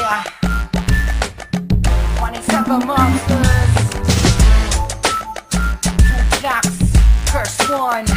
27 monsters, 2 blocks, curse 1.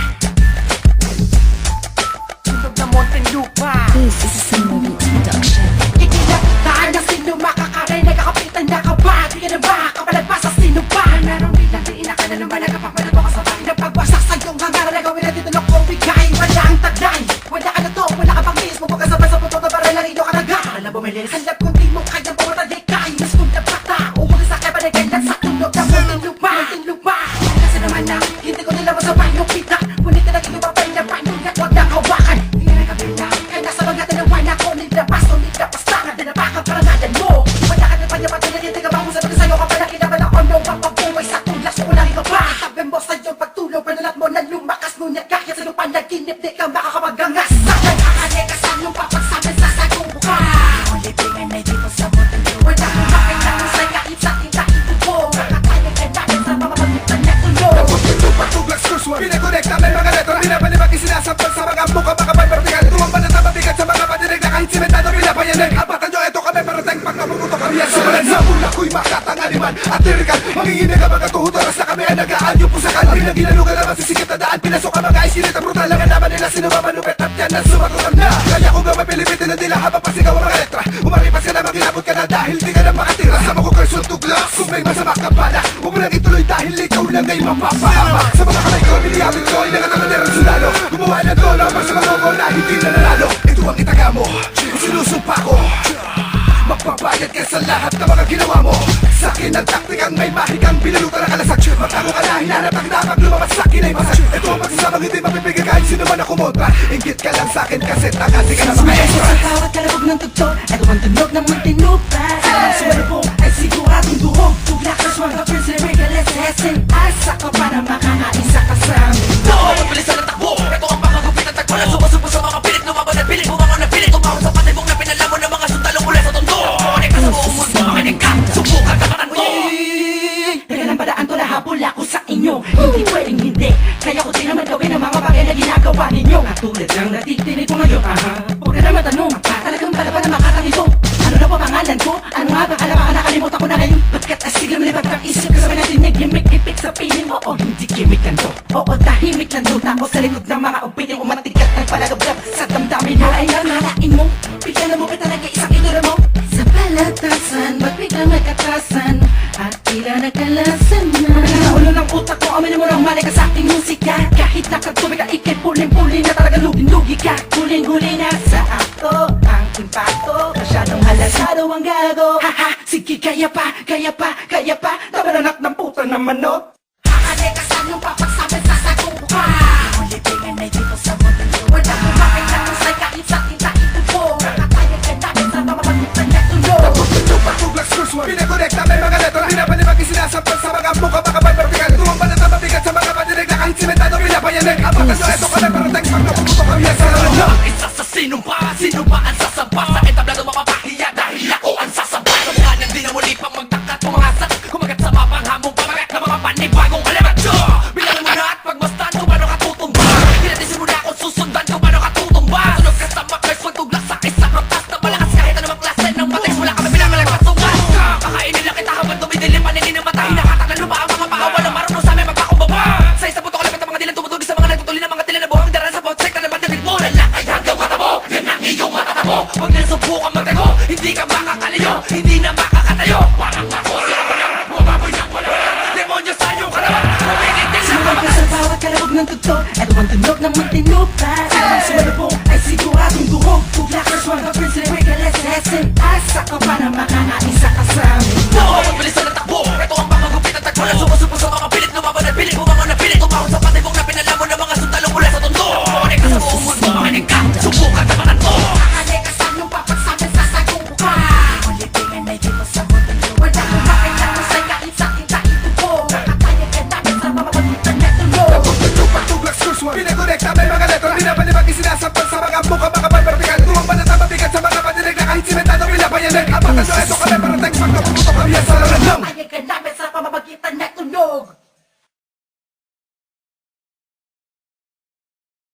Tundog na Muntinlupa. This is a Cinema Beats production. Ikinataan na sino makakarinig, nakapitan na ka ba? Di ka na ba kapalagpas sa sino ba? Narong bilang diin na ka na naman, nagkapagpalat mo ka sa bahay na pagwasak sa iyong hangaran na gawin na dito na kong bigay. Wala ang taglay, wala ka na to, wala ka pang mismo, huwag ka sabay sa puto na baril na rito ka naga. Alam bumilis, hanap kung di mo kayang pumatalikay, mas kung na bata, umuwi sa kaya panagay lang sa tulog na Muntinlupa. Muntinlupa, kasi naman na, hindi ko nila masabay yung pita, ngunit na naging ibabay na panulat, huwag na hawakan. Hindi na kabila, kaya nasa mga tinawan ako, nilabas o nilabas na, dinabakan parangalan mo. Wala ka na panyamatay na hindi ka ba kung sabi sa'yo ka pala kinaban ako, no, papabuhay sa tulas mo unahin ka ba? Sabi mo sa iyong pagtulog, panalat mo na lumakas, ngunit kahit sa lupang naginip, di ka makakapaggangas. Sa'yo nakakaligasan yung papagsabi sa sagong buka. Ulipingan na dito sa Muntinlupa. Wala kang makita kung sa'yo kahit sa tinta itubo. Nakatayo ka natin sa mamamagitan na tulog. Muntinlupa, tuglas, curse 1. Pinakonekta may mga letra, pinapalibag isinasampal sa mga muka, makapal vertical. Tumamban at mabigat sa mga padirig na kahit simentado pinapayanig. Apatan nyo, eto kami parating pag napuputo kami yan sa balan. Sa mula ko'y makatanganiman at tirikan. Manginginig ang mga tuhod, oras na kami ay nag-aanyo po sa kalang. Pinaginalugan naman sisikip na daan, pinasok ang mga isinit ang brutal. Ang naman nila sino mamanupit at yan ang sumagutan na. Kaya kung gawin pilipitin na nila habang pasigaw ang mga letra. Umaripas ka na, magilabot ka na dahil di ka na makatira. Sa mga curse 1 tuglas, kung may masama ka pala, huwag mo lang ituloy dahil ikaw lang ay mapapahama. Sa mga kamay ko, piniyapit ko ay nakatalader ang sundalo. Gumawa na doon ang sa mga na hindi na nanalo. Ito ang itaga mo, sinusumpa ko. Magbabayad ka sa lahat ng mga ginawa mo. Sa akin ang taktikang may mahikang binalutan ng alasag. Magtago ka na, hinanap ang napag lumabas sa akin ay masag. Ito ang pagsasamang hindi mapipigil kahit sino man ako montra. Ingit ka lang sa akin kasi takati ka na mga extra. Sa bawat kalabog ng tugto, eto ang tunog ng Muntinlupa. Sa mga sumalubong ay siguradong duhog. Tugla ka sa mga prince na regales. Hesin, asa ka pa na makakaisa ka sa amin. Pagbilisan ng takbo, ito ang pangagupit ng tagpo. Sumusubo sa mga pilit, lumaban at pilit, bumangon na pilit. Tumawag sa patibong na pinalamo ng mga sundalong mula sa tondo. Kumanik ka sa buong mundo, makinig ka, subukan ka matan mo. Teka lang, padaan to, nahabol ako sa inyo. Hindi pwedeng hindi, kaya ko din naman gawin ang mga bagay na ginagawa ninyo. Katulad ng natitinig ko ngayon, huwag ka na matanong, talagang pala pa na makatanito. Ano na ba pangalan ko? Ano nga ba? Alam baka nakalimutan ko na ngayon. Pagkat asigla mo libag ng isip, kasabay natin may gimmick-ipik sa piling. Oo, hindi gimmick lang to. Oo, tahimik lang to. Tapos sa likod ng mga upiling, umatigat ng palagab-gab sa damdamin mo. Ay nangalain mo, bigyan mo ka talaga isang idura mo. Sa palatasan, ba't biglang nagkatasan? At tila nagkalasan na. Naulo ng utak ko, aminin mo nang mali ka sa aking musika. Kahit nakatubig ka, ikay puling-puling na talaga lugin-lugi ka. Huling-huli na sa ako ang impacto. Masyadong halasado ang gago. Haha, sige kaya pa, kaya pa, kaya pa. Tama na anak ng puta naman no. Hakalekasan yung papagsabi sa sagong buka. Ulipingan na dito sa Muntinlupa. Wala kong makita kung sa'y kahit sa tinta itubo. Nakatayo ka natin sa mamamagitan na tulog. Muntinlupa, tuglas, curse 1. Pinakonekta may mga letra, pinapalibag isinasampal sa mga muka, makapal vertical. Tumamban at mabigat sa mga padirig na kahit simentado pinapayanig. Apatan nyo, eto kami parating pag napuputo kami yan sa balan. Isa sa sino ba ang sasamba sa entablado mapapahiya dahil ako ang sasamba. Kabuhanan din na muli pang magtakat, pumangasat, kumagat sa mapang hamong pamagat na mga panibagong alamat. Bilangan mo na at pagmastan kung paano ka tutumba. Pinatisin mo na kung susundan kung paano ka tutumba. Sunog ka sa makers, magtuglas sa isang rotas na malakas kahit anumang klase ng matis. Wala kami pinapalagpas tungas. Kakainin lang kita habang tumidilim, paningin ng mata. Hinakatan ng lupa ang mga paawa na marunong sa amin magpakumbaba. Sa isang puto kalapit ang mga dilan tumutuli sa mga nagtutuli ng mga tila na buhang daran sa bawat sekta na bandagin mo. Lalakay hanggang mata mo, yan ang iyong matatamo. Huwag na subukan magtago, hindi ka makakalayo, hindi na makakatayo. Parang ako sila pa lang, bumaboy ng wala. Demonyo sa iyong kalaban, kumikitin sa Sabay ka sa bawat kalabog ng tugto, eto ang tunog ng Muntinlupa. Sa mga sumalubong ay siguradong duhog. Tugla ka sa mga prince na regales. Hesin, asa ka pa na makakaisa ka sa amin. Pagbilisan ng takbo, ito ang pangagupit ng tagpo. Sumusubo sa mga pilit, lumaban at pilit, bumangon na pilit. Tumawag sa patibong na pinalamo ng mga sundalong mula sa tondo. Kumanik ka sa buong mundo, makinig ka, subukan ka matan mo. Hakalekasan yung papagsabi sa sagong buka. Ulipingan na dito sa Muntinlupa. Wala kong makita kung sa'y kahit sa tinta itubo. Nakatayo ka natin sa mamamagitan na tulog. Muntinlupa, tuglas, curse 1. Pinakonekta may mga letra, pinapalibag isinasampal sa mga muka, makapal vertical. Tumamban at mabigat sa mga padirig na kahit simentado pinapayanig. Apatan nyo, eto kami parating pag napuputo kami yan sa balan. Nakatayo ka natin